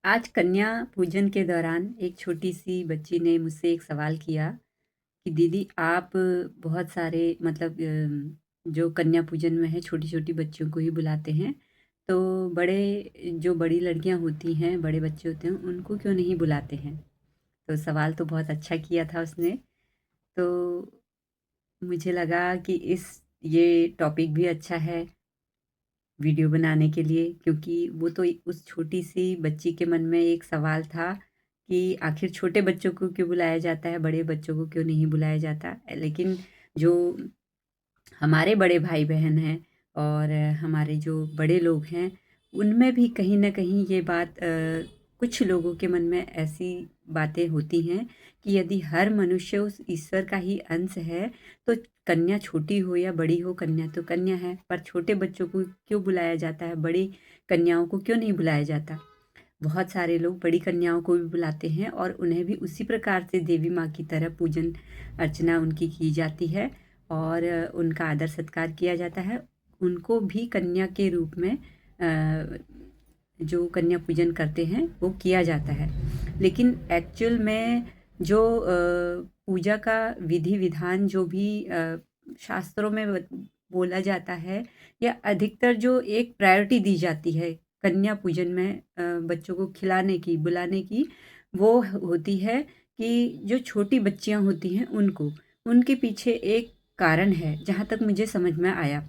आज कन्या पूजन के दौरान एक छोटी-सी बच्ची ने मुझसे एक सवाल किया कि दीदी आप बहुत सारे मतलब जो कन्या पूजन में है छोटी-छोटी बच्चियों को ही बुलाते हैं। तो जो बड़ी लड़कियां होती हैं, बड़े बच्चे होते हैं, उनको क्यों नहीं बुलाते हैं? तो सवाल तो बहुत अच्छा किया था उसने। तो मुझे लगा कि इस ये टॉपिक भी अच्छा है वीडियो बनाने के लिए, क्योंकि वो तो उस छोटी सी बच्ची के मन में एक सवाल था कि आखिर छोटे बच्चों को क्यों बुलाया जाता है, बड़े बच्चों को क्यों नहीं बुलाया जाता। लेकिन जो हमारे बड़े भाई बहन हैं और हमारे जो बड़े लोग हैं, उनमें भी कहीं न कहीं ये बात कुछ लोगों के मन में ऐसी बातें होती हैं कि यदि हर मनुष्य उस ईश्वर का ही अंश है, तो कन्या छोटी हो या बड़ी हो, कन्या तो कन्या है। पर छोटे बच्चों को क्यों बुलाया जाता है, बड़ी कन्याओं को क्यों नहीं बुलाया जाता? बहुत सारे लोग बड़ी कन्याओं को भी बुलाते हैं और उन्हें भी उसी प्रकार से देवी माँ की तरह पूजन अर्चना उनकी की जाती है और उनका आदर सत्कार किया जाता है। उनको भी कन्या के रूप में जो कन्या पूजन करते हैं वो किया जाता है। लेकिन एक्चुअल में जो पूजा का विधि विधान जो भी शास्त्रों में बोला जाता है, या अधिकतर जो एक प्रायोरिटी दी जाती है कन्या पूजन में बच्चों को खिलाने की, बुलाने की, वो होती है कि जो छोटी बच्चियाँ होती हैं उनको, उनके पीछे एक कारण है, जहाँ तक मुझे समझ में आया।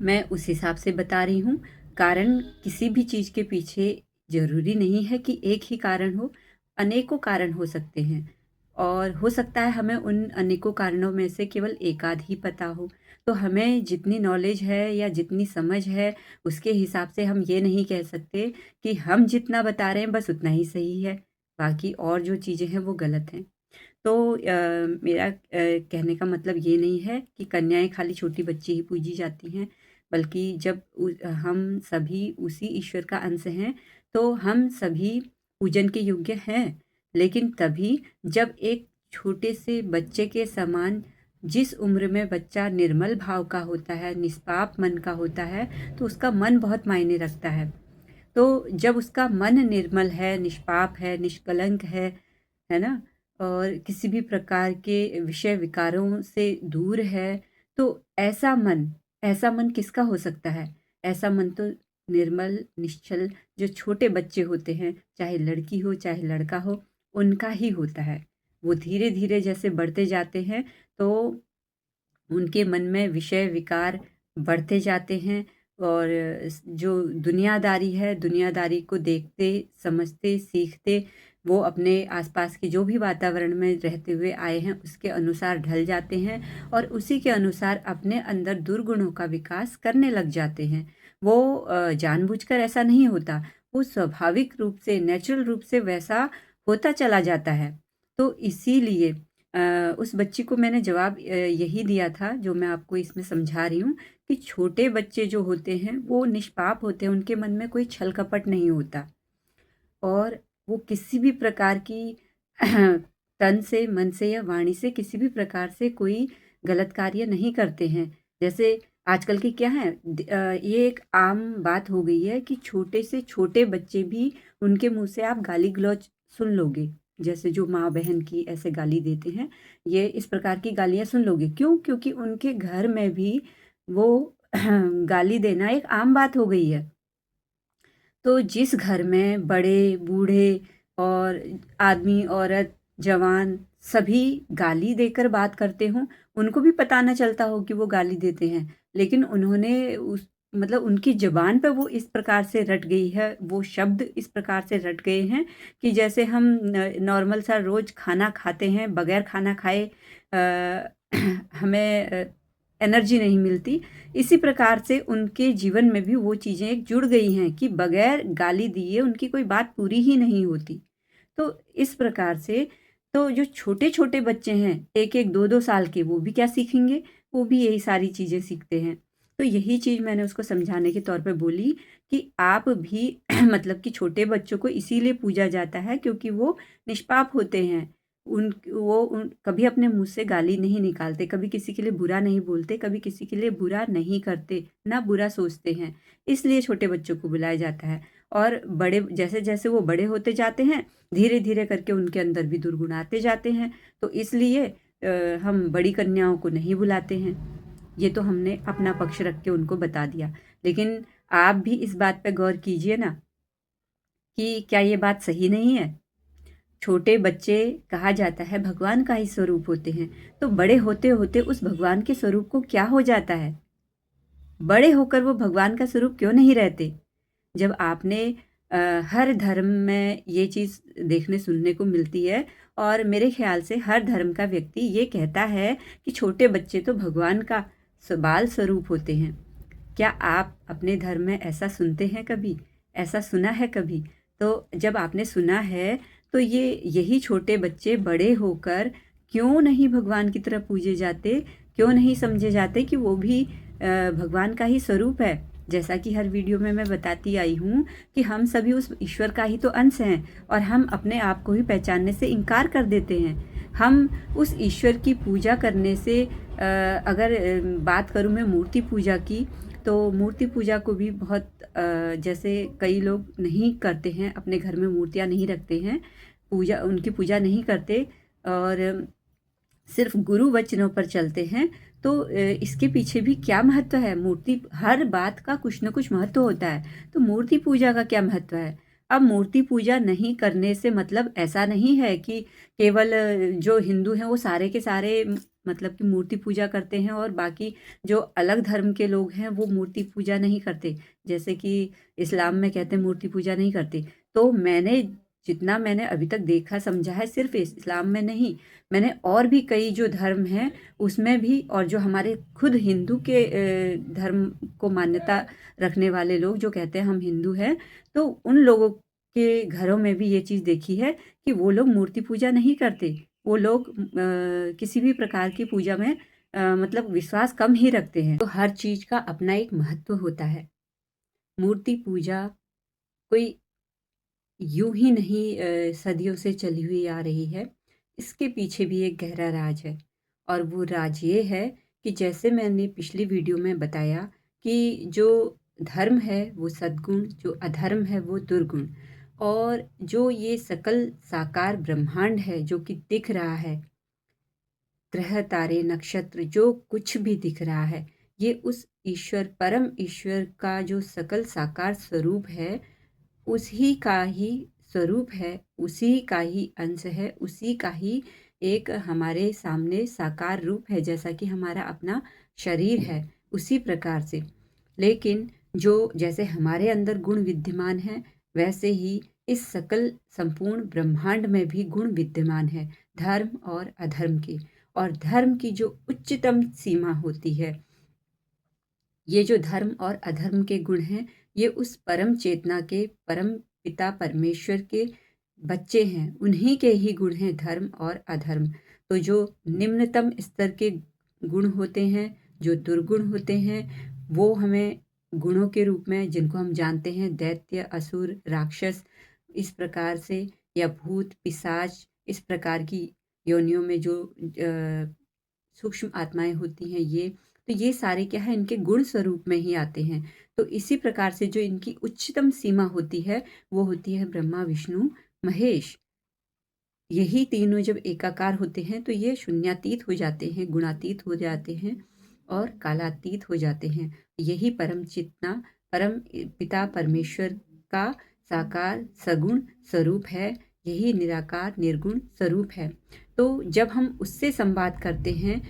मैं उस हिसाब से बता रही हूँ। कारण किसी भी चीज़ के पीछे ज़रूरी नहीं है कि एक ही कारण हो, अनेकों कारण हो सकते हैं और हो सकता है हमें उन अनेकों कारणों में से केवल एक आध ही पता हो। तो हमें जितनी नॉलेज है या जितनी समझ है, उसके हिसाब से हम ये नहीं कह सकते कि हम जितना बता रहे हैं बस उतना ही सही है, बाकी और जो चीज़ें हैं वो गलत हैं। तो मेरा कहने का मतलब ये नहीं है कि कन्याएँ खाली छोटी बच्ची ही पूजी जाती हैं, बल्कि जब हम सभी उसी ईश्वर का अंश हैं, तो हम सभी पूजन के योग्य हैं। लेकिन तभी जब एक छोटे से बच्चे के समान, जिस उम्र में बच्चा निर्मल भाव का होता है, निष्पाप मन का होता है, तो उसका मन बहुत मायने रखता है। तो जब उसका मन निर्मल है, निष्पाप है, निष्कलंक है ना? और किसी भी प्रकार के विषय विकारों से दूर है, तो ऐसा मन किसका हो सकता है? ऐसा मन तो निर्मल, निश्चल जो छोटे बच्चे होते हैं, चाहे लड़की हो, चाहे लड़का हो, उनका ही होता है। वो धीरे-धीरे जैसे बढ़ते जाते हैं, तो उनके मन में विषय विकार बढ़ते जाते हैं और जो दुनियादारी है, दुनियादारी को देखते, समझते, सीखते, वो अपने आसपास के जो भी वातावरण में रहते हुए आए हैं, उसके अनुसार ढल जाते हैं और उसी के अनुसार अपने अंदर दुर्गुणों का विकास करने लग जाते हैं। वो जानबूझकर ऐसा नहीं होता, वो स्वाभाविक रूप से, नेचुरल रूप से वैसा होता चला जाता है। तो इसीलिए उस बच्ची को मैंने जवाब यही दिया था जो मैं आपको इसमें समझा रही हूँ कि छोटे बच्चे जो होते हैं वो निष्पाप होते हैं, उनके मन में कोई छल कपट नहीं होता और वो किसी भी प्रकार की तन से, मन से या वाणी से किसी भी प्रकार से कोई गलत कार्य नहीं करते हैं। जैसे आजकल की क्या है ये एक आम बात हो गई है कि छोटे से छोटे बच्चे भी, उनके मुँह से आप गाली-गलौच सुन लोगे। जैसे जो माँ-बहन की ऐसे गाली देते हैं, ये इस प्रकार की गालियाँ सुन लोगे। क्यों? क्योंकि उनके घर में भी वो गाली देना एक आम बात हो गई है। तो जिस घर में बड़े, बूढ़े और आदमी, औरत, जवान सभी गाली देकर बात करते हों, उनको भी पता ना चलता हो कि वो गाली देते हैं। लेकिन उन्होंने उस मतलब उनकी ज़ुबान पे वो इस प्रकार से रट गई है, वो शब्द इस प्रकार से रट गए हैं कि जैसे हम नॉर्मल सा रोज़ खाना खाते हैं, बगैर खाना खाए हमें एनर्जी नहीं मिलती। इसी प्रकार से उनके जीवन में भी वो चीज़ें एक जुड़ गई हैं कि बगैर गाली दिए उनकी कोई बात पूरी ही नहीं होती। तो इस प्रकार से तो जो छोटे-छोटे बच्चे हैं, 1-1, 2-2 साल के, वो भी क्या सीखेंगे? वो भी यही सारी चीज़ें सीखते हैं। तो यही चीज़ मैंने उसको समझाने के तौर पे बोली कि आप भी मतलब कि छोटे बच्चों को इसीलिए पूजा जाता है क्योंकि वो निष्पाप होते हैं। उन कभी अपने मुँह से गाली नहीं निकालते, कभी किसी के लिए बुरा नहीं बोलते, कभी किसी के लिए बुरा नहीं करते, ना बुरा सोचते हैं। इसलिए छोटे बच्चों को बुलाया जाता है और बड़े जैसे जैसे वो बड़े होते जाते हैं, धीरे धीरे करके उनके अंदर भी दुर्गुण आते जाते हैं। तो इसलिए हम बड़ी कन्याओं को नहीं बुलाते हैं। ये तो हमने अपना पक्ष रख के उनको बता दिया। लेकिन आप भी इस बात पे गौर कीजिए ना कि क्या ये बात सही नहीं है? छोटे बच्चे कहा जाता है भगवान का ही स्वरूप होते हैं, तो बड़े होते होते उस भगवान के स्वरूप को क्या हो जाता है? बड़े होकर वो भगवान का स्वरूप क्यों नहीं रहते? जब आपने हर धर्म में ये चीज़ देखने सुनने को मिलती है, और मेरे ख्याल से हर धर्म का व्यक्ति ये कहता है कि छोटे बच्चे तो भगवान का बाल स्वरूप होते हैं। क्या आप अपने धर्म में ऐसा सुनते हैं कभी? ऐसा सुना है कभी? तो जब आपने सुना है, तो यही छोटे बच्चे बड़े होकर क्यों नहीं भगवान की तरह पूजे जाते? क्यों नहीं समझे जाते कि वो भी भगवान का ही स्वरूप है? जैसा कि हर वीडियो में मैं बताती आई हूँ कि हम सभी उस ईश्वर का ही तो अंश हैं, और हम अपने आप को ही पहचानने से इनकार कर देते हैं। हम उस ईश्वर की पूजा करने से अगर बात करूँ मैं मूर्ति पूजा की, तो मूर्ति पूजा को भी बहुत जैसे कई लोग नहीं करते हैं, अपने घर में मूर्तियाँ नहीं रखते हैं, उनकी पूजा नहीं करते और सिर्फ गुरु वचनों पर चलते हैं। तो इसके पीछे भी क्या महत्व है? मूर्ति, हर बात का कुछ न कुछ महत्व होता है, तो मूर्ति पूजा का क्या महत्व है? अब मूर्ति पूजा नहीं करने से मतलब ऐसा नहीं है कि केवल जो हिंदू हैं वो सारे के सारे मतलब कि मूर्ति पूजा करते हैं, और बाकी जो अलग धर्म के लोग हैं वो मूर्ति पूजा नहीं करते। जैसे कि इस्लाम में कहते हैं मूर्ति पूजा नहीं करते। तो जितना मैंने अभी तक देखा समझा है, सिर्फ इस्लाम में नहीं, मैंने और भी कई जो धर्म हैं उसमें भी, और जो हमारे खुद हिंदू के धर्म को मान्यता रखने वाले लोग जो कहते हैं हम हिंदू हैं, तो उन लोगों के घरों में भी ये चीज़ देखी है कि वो लोग मूर्ति पूजा नहीं करते। वो लोग किसी भी प्रकार की पूजा में मतलब विश्वास कम ही रखते हैं। तो हर चीज़ का अपना एक महत्व होता है। मूर्ति पूजा कोई यूं ही नहीं सदियों से चली हुई आ रही है। इसके पीछे भी एक गहरा राज है, और वो राज ये है कि जैसे मैंने पिछली वीडियो में बताया कि जो धर्म है वो सद्गुण, जो अधर्म है वो दुर्गुण, और जो ये सकल साकार ब्रह्मांड है जो कि दिख रहा है, ग्रह तारे नक्षत्र जो कुछ भी दिख रहा है, ये उस ईश्वर, परम ईश्वर का जो सकल साकार स्वरूप है, उसी का ही स्वरूप है, उसी का ही अंश है, उसी का ही एक हमारे सामने साकार रूप है, जैसा कि हमारा अपना शरीर है उसी प्रकार से। लेकिन जो जैसे हमारे अंदर गुण विद्यमान है, वैसे ही इस सकल संपूर्ण ब्रह्मांड में भी गुण विद्यमान है, धर्म और अधर्म की। और धर्म की जो उच्चतम सीमा होती है, ये जो धर्म और अधर्म के गुण हैं, ये उस परम चेतना के परम पिता परमेश्वर के बच्चे हैं, उन्हीं के ही गुण हैं धर्म और अधर्म। तो जो निम्नतम स्तर के गुण होते हैं, जो दुर्गुण होते हैं, वो हमें गुणों के रूप में, जिनको हम जानते हैं दैत्य, असुर, राक्षस, इस प्रकार से, या भूत पिशाच, इस प्रकार की योनियों में जो सूक्ष्म आत्माएं होती हैं, ये सारे क्या है, इनके गुण स्वरूप में ही आते हैं। तो इसी प्रकार से जो इनकी उच्चतम सीमा होती है, वो होती है ब्रह्मा विष्णु महेश। यही तीनों जब एकाकार होते हैं तो ये शून्यातीत हो जाते हैं, गुणातीत हो जाते हैं और कालातीत हो जाते हैं। यही परम चेतना, परम पिता परमेश्वर का साकार सगुण स्वरूप है, यही निराकार निर्गुण स्वरूप है। तो जब हम उससे संवाद करते हैं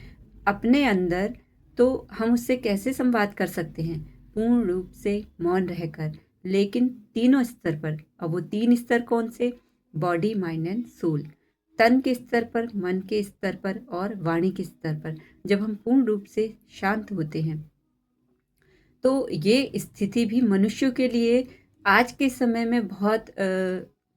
अपने अंदर, तो हम उससे कैसे संवाद कर सकते हैं? पूर्ण रूप से मौन रहकर, लेकिन तीनों स्तर पर। अब वो 3 स्तर कौन से? Body, mind and soul. तन के स्तर पर, मन के स्तर पर और वाणी के स्तर पर जब हम पूर्ण रूप से शांत होते हैं, तो ये स्थिति भी मनुष्यों के लिए आज के समय में बहुत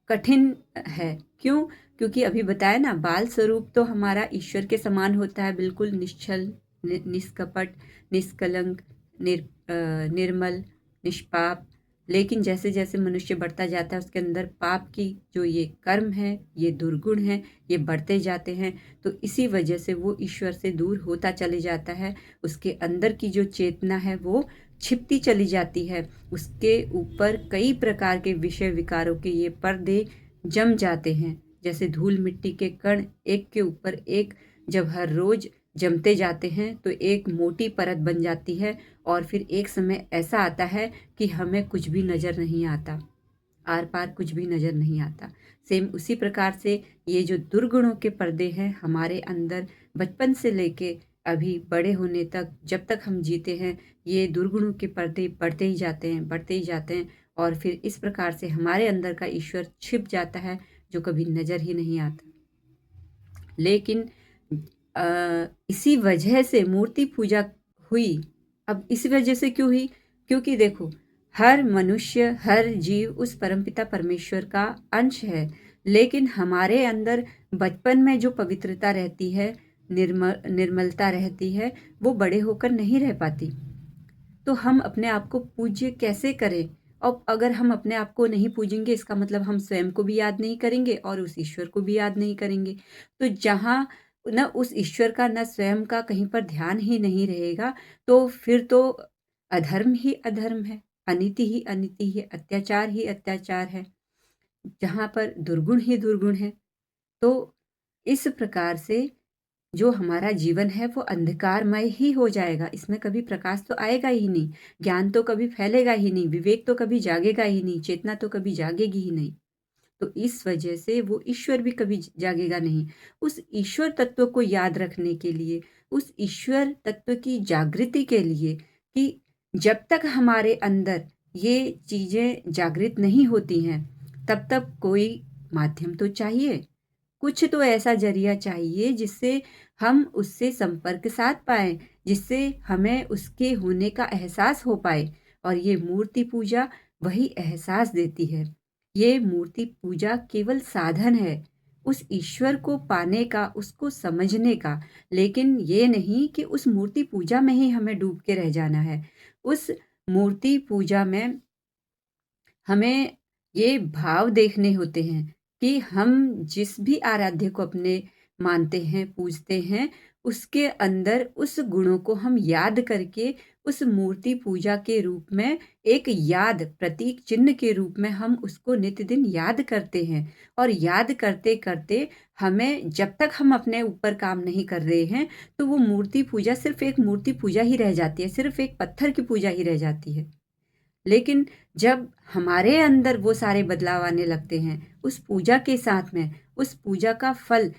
कठिन है। क्यों? क्योंकि अभी बताया ना, बाल स्वरूप तो हमारा ईश्वर के समान होता है, बिल्कुल निश्चल, निष्कपट, निष्कलंक, निर्मल, निष्पाप। लेकिन जैसे जैसे मनुष्य बढ़ता जाता है, उसके अंदर पाप की जो ये कर्म है, ये दुर्गुण है, ये बढ़ते जाते हैं। तो इसी वजह से वो ईश्वर से दूर होता चले जाता है। उसके अंदर की जो चेतना है वो छिपती चली जाती है, उसके ऊपर कई प्रकार के विषय विकारों के ये पर्दे जम जाते हैं। जैसे धूल मिट्टी के कण एक के ऊपर एक जब हर रोज जमते जाते हैं तो एक मोटी परत बन जाती है और फिर एक समय ऐसा आता है कि हमें कुछ भी नज़र नहीं आता, आर पार कुछ भी नज़र नहीं आता। सेम उसी प्रकार से ये जो दुर्गुणों के पर्दे हैं हमारे अंदर बचपन से लेके अभी बड़े होने तक, जब तक हम जीते हैं, ये दुर्गुणों के पर्दे बढ़ते ही जाते हैं, बढ़ते ही जाते हैं और फिर इस प्रकार से हमारे अंदर का ईश्वर छिप जाता है जो कभी नज़र ही नहीं आता। लेकिन इसी वजह से मूर्ति पूजा हुई। अब इसी वजह से क्यों हुई? क्योंकि देखो, हर मनुष्य, हर जीव उस परमपिता परमेश्वर का अंश है, लेकिन हमारे अंदर बचपन में जो पवित्रता रहती है, निर्मलता रहती है, वो बड़े होकर नहीं रह पाती। तो हम अपने आप को पूज्य कैसे करें? और अगर हम अपने आप को नहीं पूजेंगे, इसका मतलब हम स्वयं को भी याद नहीं करेंगे और उस ईश्वर को भी याद नहीं करेंगे। तो जहाँ न उस ईश्वर का न स्वयं का कहीं पर ध्यान ही नहीं रहेगा, तो फिर तो अधर्म ही अधर्म है, अनीति ही अनीति है, अत्याचार ही अत्याचार है, जहाँ पर दुर्गुण ही दुर्गुण है। तो इस प्रकार से जो हमारा जीवन है वो अंधकारमय ही हो जाएगा, इसमें कभी प्रकाश तो आएगा ही नहीं, ज्ञान तो कभी फैलेगा ही नहीं, विवेक तो कभी जागेगा ही नहीं, चेतना तो कभी जागेगी ही नहीं। तो इस वजह से वो ईश्वर भी कभी जागेगा नहीं। उस ईश्वर तत्व को याद रखने के लिए, उस ईश्वर तत्व की जागृति के लिए कि जब तक हमारे अंदर ये चीज़ें जागृत नहीं होती हैं, तब तक कोई माध्यम तो चाहिए, कुछ तो ऐसा ज़रिया चाहिए जिससे हम उससे संपर्क साध पाएँ, जिससे हमें उसके होने का एहसास हो पाए और ये मूर्ति पूजा वही एहसास देती है। ये मूर्ति पूजा केवल साधन है, उस ईश्वर को पाने का, उसको समझने का, लेकिन ये नहीं कि उस मूर्ति पूजा में ही हमें डूब के रह जाना है। उस मूर्ति पूजा में हमें ये भाव देखने होते हैं कि हम जिस भी आराध्य को अपने मानते हैं, पूजते हैं, उसके अंदर उस गुणों को हम याद करके उस मूर्ति पूजा के रूप में एक याद, प्रतीक चिन्ह के रूप में हम उसको नित्य दिन याद करते हैं और याद करते-करते हमें जब तक हम अपने ऊपर काम नहीं कर रहे हैं, तो वो मूर्ति पूजा सिर्फ़ एक मूर्ति पूजा ही रह जाती है, सिर्फ़ एक पत्थर की पूजा ही रह जाती है। लेकिन जब हमारे अंदर वो सारे बदलाव आने लगते हैं, उस पूजा के साथ में, उस पूजा का फल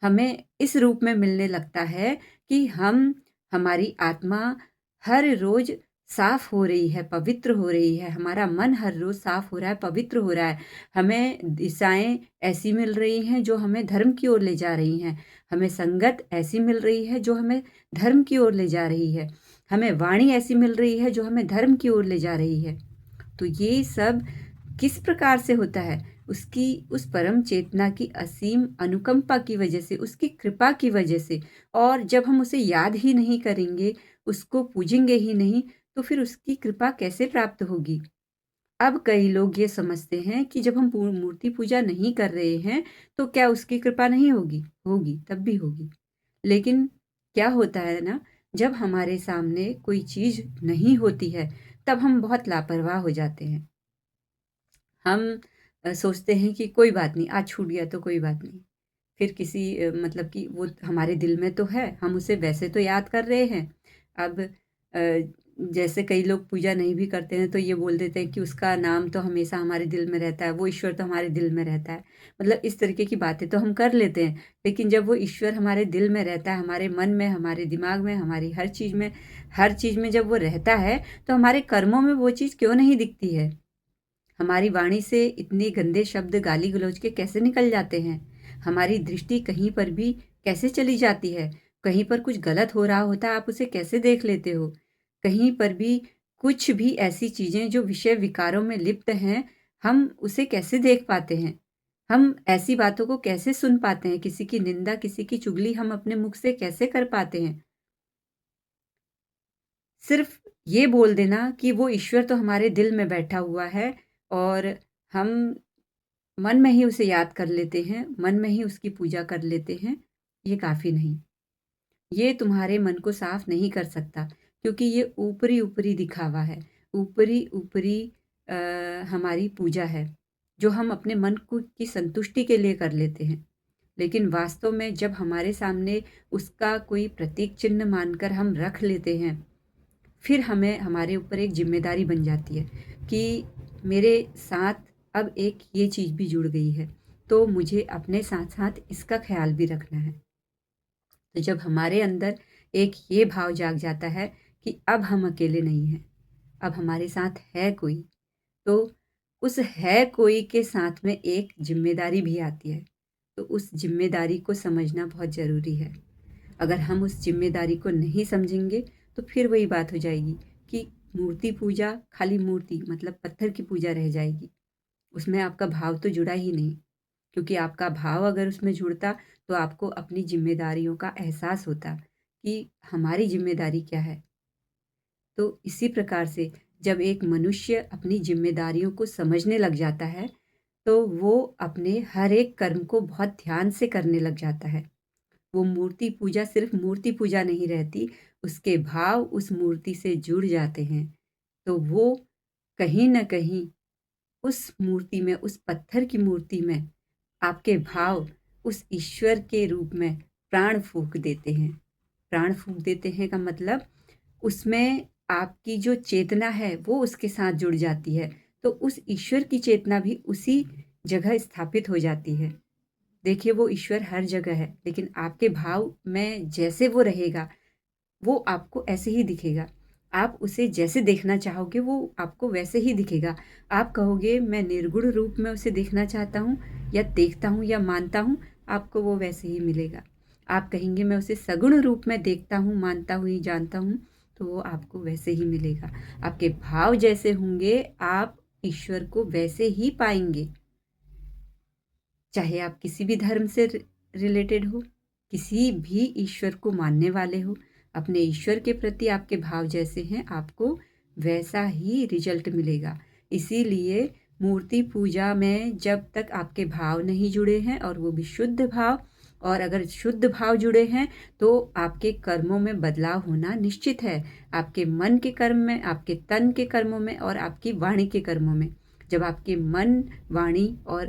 हमें इस रूप में मिलने लगता है कि हमारी आत्मा हर रोज़ साफ़ हो रही है, पवित्र हो रही है, हमारा मन हर रोज़ साफ़ हो रहा है, पवित्र हो रहा है। हमें दिशाएँ ऐसी मिल रही हैं जो हमें धर्म की ओर ले जा रही हैं, हमें संगत ऐसी मिल रही है जो हमें धर्म की ओर ले जा रही है। हमें वाणी ऐसी मिल रही है जो हमें धर्म की ओर ले जा रही है। तो ये सब किस प्रकार से होता है? उसकी उस परम चेतना की असीम अनुकंपा की वजह से, उसकी कृपा की वजह से। और जब हम उसे याद ही नहीं करेंगे, उसको पूजेंगे ही नहीं, तो फिर उसकी कृपा कैसे प्राप्त होगी? अब कई लोग ये समझते हैं कि जब हम मूर्ति पूजा नहीं कर रहे हैं, तो क्या उसकी कृपा नहीं होगी? होगी, तब भी होगी। लेकिन क्या होता है ना, जब हमारे सामने कोई चीज़ नहीं होती है, तब हम बहुत लापरवाह हो जाते हैं। हम सोचते हैं कि कोई बात नहीं, आज छूट गया तो कोई बात नहीं। फिर किसी मतलब कि वो हमारे दिल में तो है, हम उसे वैसे तो याद कर रहे हैं। अब जैसे कई लोग पूजा नहीं भी करते हैं तो ये बोल देते हैं कि उसका नाम तो हमेशा हमारे दिल में रहता है, वो ईश्वर तो हमारे दिल में रहता है। मतलब इस तरीके की बातें तो हम कर लेते हैं, लेकिन जब वो ईश्वर हमारे दिल में रहता है, हमारे मन में, हमारे दिमाग में, हमारी हर चीज़ में जब वो रहता है, तो हमारे कर्मों में वो चीज़ क्यों नहीं दिखती है? हमारी वाणी से इतने गंदे शब्द गाली-गलौज के कैसे निकल जाते हैं? हमारी दृष्टि कहीं पर भी कैसे चली जाती है? कहीं पर कुछ गलत हो रहा होता है, आप उसे कैसे देख लेते हो? कहीं पर भी कुछ भी ऐसी चीज़ें जो विषय विकारों में लिप्त हैं, हम उसे कैसे देख पाते हैं? हम ऐसी बातों को कैसे सुन पाते हैं? किसी की निंदा, किसी की चुगली हम अपने मुख से कैसे कर पाते हैं? सिर्फ़ ये बोल देना कि वो ईश्वर तो हमारे दिल में बैठा हुआ है और हम मन में ही उसे याद कर लेते हैं, मन में ही उसकी पूजा कर लेते हैं, ये काफ़ी नहीं। ये तुम्हारे मन को साफ़ नहीं कर सकता, क्योंकि ये ऊपरी-ऊपरी दिखावा है, ऊपरी-ऊपरी हमारी पूजा है, जो हम अपने मन को की संतुष्टि के लिए कर लेते हैं। लेकिन वास्तव में जब हमारे सामने उसका कोई प्रतीक चिन्ह मानकर हम रख लेते हैं, फिर हमें हमारे ऊपर एक ज़िम्मेदारी बन जाती है कि मेरे साथ अब एक ये चीज़ भी जुड़ गई है, तो मुझे अपने साथ-साथ इसका ख़्याल भी रखना है। तो जब हमारे अंदर एक ये भाव जाग जाता है कि अब हम अकेले नहीं हैं, अब हमारे साथ है कोई, तो उस है कोई के साथ में एक ज़िम्मेदारी भी आती है। तो उस ज़िम्मेदारी को समझना बहुत ज़रूरी है। अगर हम उस ज़िम्मेदारी को नहीं समझेंगे, तो फिर वही बात हो जाएगी कि मूर्ति पूजा खाली मूर्ति मतलब पत्थर की पूजा रह जाएगी। उसमें आपका भाव तो जुड़ा ही नहीं, क्योंकि आपका भाव अगर उसमें जुड़ता, तो आपको अपनी ज़िम्मेदारियों का एहसास होता कि हमारी ज़िम्मेदारी क्या है। तो इसी प्रकार से जब एक मनुष्य अपनी ज़िम्मेदारियों को समझने लग जाता है, तो वो अपने हर एक कर्म को बहुत ध्यान से करने लग जाता है। वो मूर्ति पूजा सिर्फ़ मूर्ति पूजा नहीं रहती, उसके भाव उस मूर्ति से जुड़ जाते हैं। तो वो कहीं न कहीं उस मूर्ति में, उस पत्थर की मूर्ति में आपके भाव उस ईश्वर के रूप में प्राण फूँक देते हैं। प्राण फूँक देते हैं का मतलब उसमें आपकी जो चेतना है वो उसके साथ जुड़ जाती है। तो उस ईश्वर की चेतना भी उसी जगह स्थापित हो जाती है। देखिए वो ईश्वर हर जगह है, लेकिन आपके भाव में जैसे वो रहेगा, वो आपको ऐसे ही दिखेगा। आप उसे जैसे देखना चाहोगे वो आपको वैसे ही दिखेगा। आप कहोगे मैं निर्गुण रूप में उसे देखना चाहता हूँ या देखता हूँ या मानता हूँ, आपको वो वैसे ही मिलेगा। आप कहेंगे मैं उसे सगुण रूप में देखता हूँ, मानता हूँ, या जानता हूँ, तो वो आपको वैसे ही मिलेगा। आपके भाव जैसे होंगे, आप ईश्वर को वैसे ही पाएँगे। चाहे आप किसी भी धर्म से रिलेटेड हो, किसी भी ईश्वर को मानने वाले हो, अपने ईश्वर के प्रति आपके भाव जैसे हैं, आपको वैसा ही रिजल्ट मिलेगा। इसीलिए मूर्ति पूजा में जब तक आपके भाव नहीं जुड़े हैं और वो भी शुद्ध भाव, और अगर शुद्ध भाव जुड़े हैं, तो आपके कर्मों में बदलाव होना निश्चित है। आपके मन के कर्म में, आपके तन के कर्मों में और आपकी वाणी के कर्मों में। जब आपके मन, वाणी और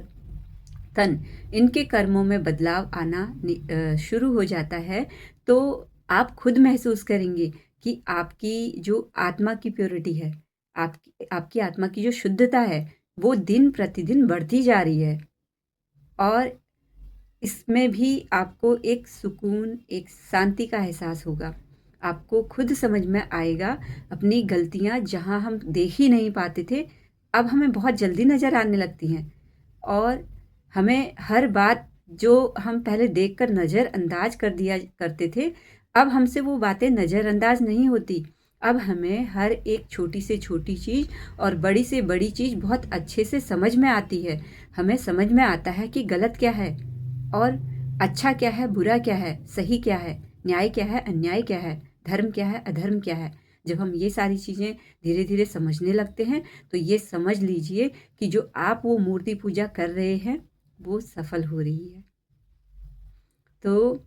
तन इनके कर्मों में बदलाव आना शुरू हो जाता है, तो आप खुद महसूस करेंगे कि आपकी जो आत्मा की प्योरिटी है, आपकी आपकी आत्मा की जो शुद्धता है, वो दिन प्रतिदिन बढ़ती जा रही है। और इसमें भी आपको एक सुकून, एक शांति का एहसास होगा। आपको खुद समझ में आएगा अपनी गलतियाँ जहाँ हम देख ही नहीं पाते थे, अब हमें बहुत जल्दी नज़र आने लगती हैं। और हमें हर बात जो हम पहले देखकर नज़रअंदाज कर दिया करते थे, अब हमसे वो बातें नज़रअंदाज नहीं होती। अब हमें हर एक छोटी से छोटी चीज़ और बड़ी से बड़ी चीज़ बहुत अच्छे से समझ में आती है। हमें समझ में आता है कि गलत क्या है और अच्छा क्या है, बुरा क्या है, सही क्या है, न्याय क्या है, अन्याय क्या है, धर्म क्या है, अधर्म क्या है। जब हम ये सारी चीज़ें धीरे-धीरे समझने लगते हैं, तो ये समझ लीजिए कि जो आप वो मूर्ति पूजा कर रहे हैं, वो सफल हो रही है। तो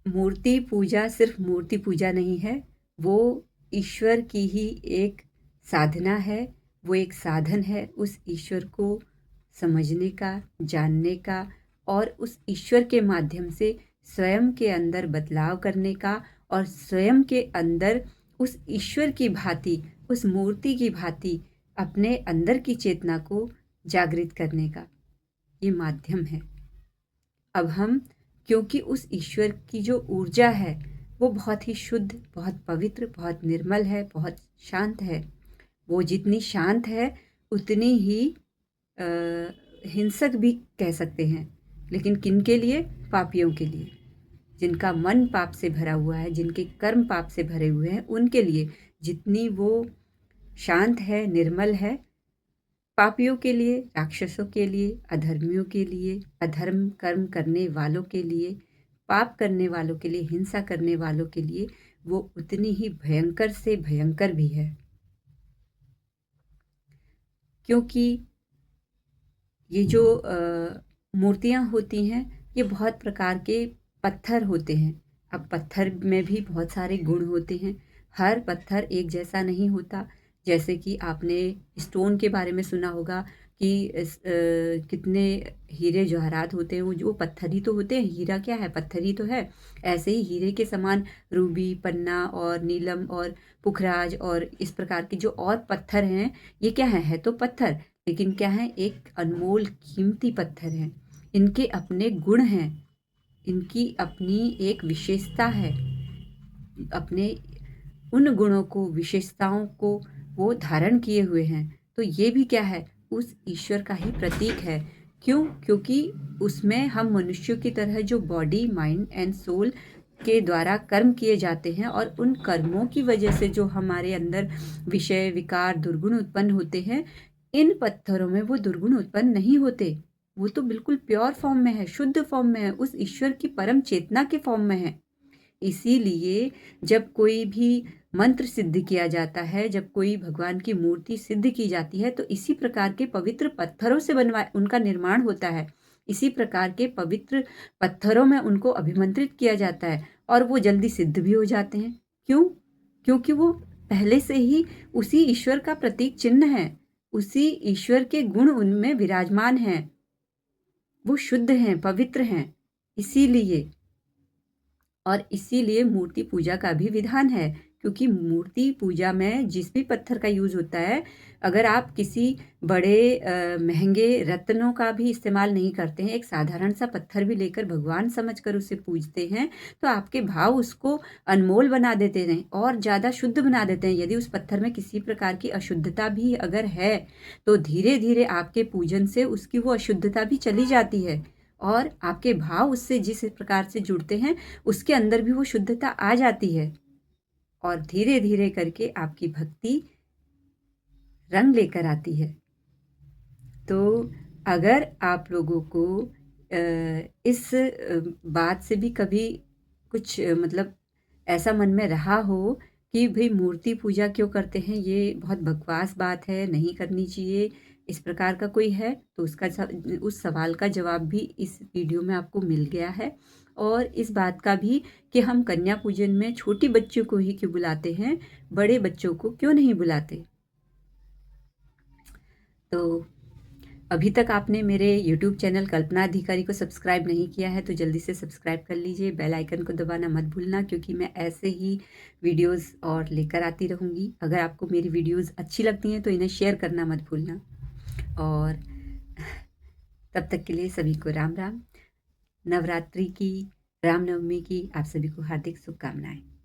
मूर्ति पूजा सिर्फ़ मूर्ति पूजा नहीं है, वो ईश्वर की ही एक साधना है, वो एक साधन है उस ईश्वर को समझने का, जानने का और उस ईश्वर के माध्यम से स्वयं के अंदर बदलाव करने का और स्वयं के अंदर उस ईश्वर की भाँति, उस मूर्ति की भाँति अपने अंदर की चेतना को जागृत करने का ये माध्यम है। अब हम क्योंकि उस ईश्वर की जो ऊर्जा है, वो बहुत ही शुद्ध, बहुत पवित्र, बहुत निर्मल है, बहुत शांत है। वो जितनी शांत है, उतनी ही अ, हिंसक भी कह सकते हैं। लेकिन किनके लिए? पापियों के लिए। जिनका मन पाप से भरा हुआ है, जिनके कर्म पाप से भरे हुए हैं, उनके लिए जितनी वो शांत है, निर्मल है, पापियों के लिए, राक्षसों के लिए, अधर्मियों के लिए, अधर्म कर्म करने वालों के लिए, पाप करने वालों के लिए, हिंसा करने वालों के लिए वो उतनी ही भयंकर से भयंकर भी है। क्योंकि ये जो मूर्तियाँ होती हैं, ये बहुत प्रकार के पत्थर होते हैं, अब पत्थर में भी बहुत सारे गुण होते हैं, हर पत्थर एक जैसा नहीं होता। जैसे कि आपने स्टोन के बारे में सुना होगा कि कितने हीरे जवाहरात होते हैं, वो जो पत्थर ही तो होते हैं, हीरा क्या है, पत्थर ही तो है। ऐसे ही हीरे के समान रूबी, पन्ना और नीलम और पुखराज और इस प्रकार के जो और पत्थर हैं, ये क्या है तो पत्थर, लेकिन क्या है, एक अनमोल कीमती पत्थर है। इनके अपने गुण हैं, इनकी अपनी एक विशेषता है, अपने उन गुणों को, विशेषताओं को वो धारण किए हुए हैं। तो ये भी क्या है, उस ईश्वर का ही प्रतीक है। क्यों? क्योंकि उसमें हम मनुष्यों की तरह जो बॉडी, माइंड एंड सोल के द्वारा कर्म किए जाते हैं, और उन कर्मों की वजह से जो हमारे अंदर विषय, विकार, दुर्गुण उत्पन्न होते हैं, इन पत्थरों में वो दुर्गुण उत्पन्न नहीं होते। वो तो बिल्कुल प्योर फॉर्म में है, शुद्ध फॉर्म में है, उस ईश्वर की परम चेतना के फॉर्म में है। इसीलिए जब कोई भी मंत्र सिद्ध किया जाता है, जब कोई भगवान की मूर्ति सिद्ध की जाती है, तो इसी प्रकार के पवित्र पत्थरों से उनका निर्माण होता है। इसी प्रकार के पवित्र पत्थरों में उनको अभिमंत्रित किया जाता है, और वो जल्दी सिद्ध भी हो जाते हैं। क्यों? क्योंकि वो पहले से ही उसी ईश्वर का प्रतीक चिन्ह है, उसी ईश्वर के गुण उनमें विराजमान हैं, वो शुद्ध हैं, पवित्र हैं। इसीलिए, और इसीलिए मूर्ति पूजा का भी विधान है, क्योंकि मूर्ति पूजा में जिस भी पत्थर का यूज़ होता है, अगर आप किसी बड़े महंगे रत्नों का भी इस्तेमाल नहीं करते हैं, एक साधारण सा पत्थर भी लेकर भगवान समझकर उसे पूजते हैं, तो आपके भाव उसको अनमोल बना देते हैं और ज़्यादा शुद्ध बना देते हैं। यदि उस पत्थर में किसी प्रकार की अशुद्धता भी अगर है, तो धीरे धीरे आपके पूजन से उसकी वो अशुद्धता भी चली जाती है, और आपके भाव उससे जिस प्रकार से जुड़ते हैं, उसके अंदर भी वो शुद्धता आ जाती है, और धीरे धीरे करके आपकी भक्ति रंग लेकर आती है। तो अगर आप लोगों को इस बात से भी कभी कुछ मतलब ऐसा मन में रहा हो कि भाई मूर्ति पूजा क्यों करते हैं, ये बहुत बकवास बात है, नहीं करनी चाहिए, इस प्रकार का कोई है, तो उस सवाल का जवाब भी इस वीडियो में आपको मिल गया है। और इस बात का भी कि हम कन्या पूजन में छोटी बच्चों को ही क्यों बुलाते हैं, बड़े बच्चों को क्यों नहीं बुलाते। तो अभी तक आपने मेरे YouTube चैनल कल्पना अधिकारी को सब्सक्राइब नहीं किया है, तो जल्दी से सब्सक्राइब कर लीजिए, बेल आइकन को दबाना मत भूलना, क्योंकि मैं ऐसे ही वीडियोस और लेकर आती रहूँगी। अगर आपको मेरी वीडियोस अच्छी लगती हैं तो इन्हें शेयर करना मत भूलना। और तब तक के लिए सभी को राम राम। नवरात्रि की, रामनवमी की आप सभी को हार्दिक शुभकामनाएं।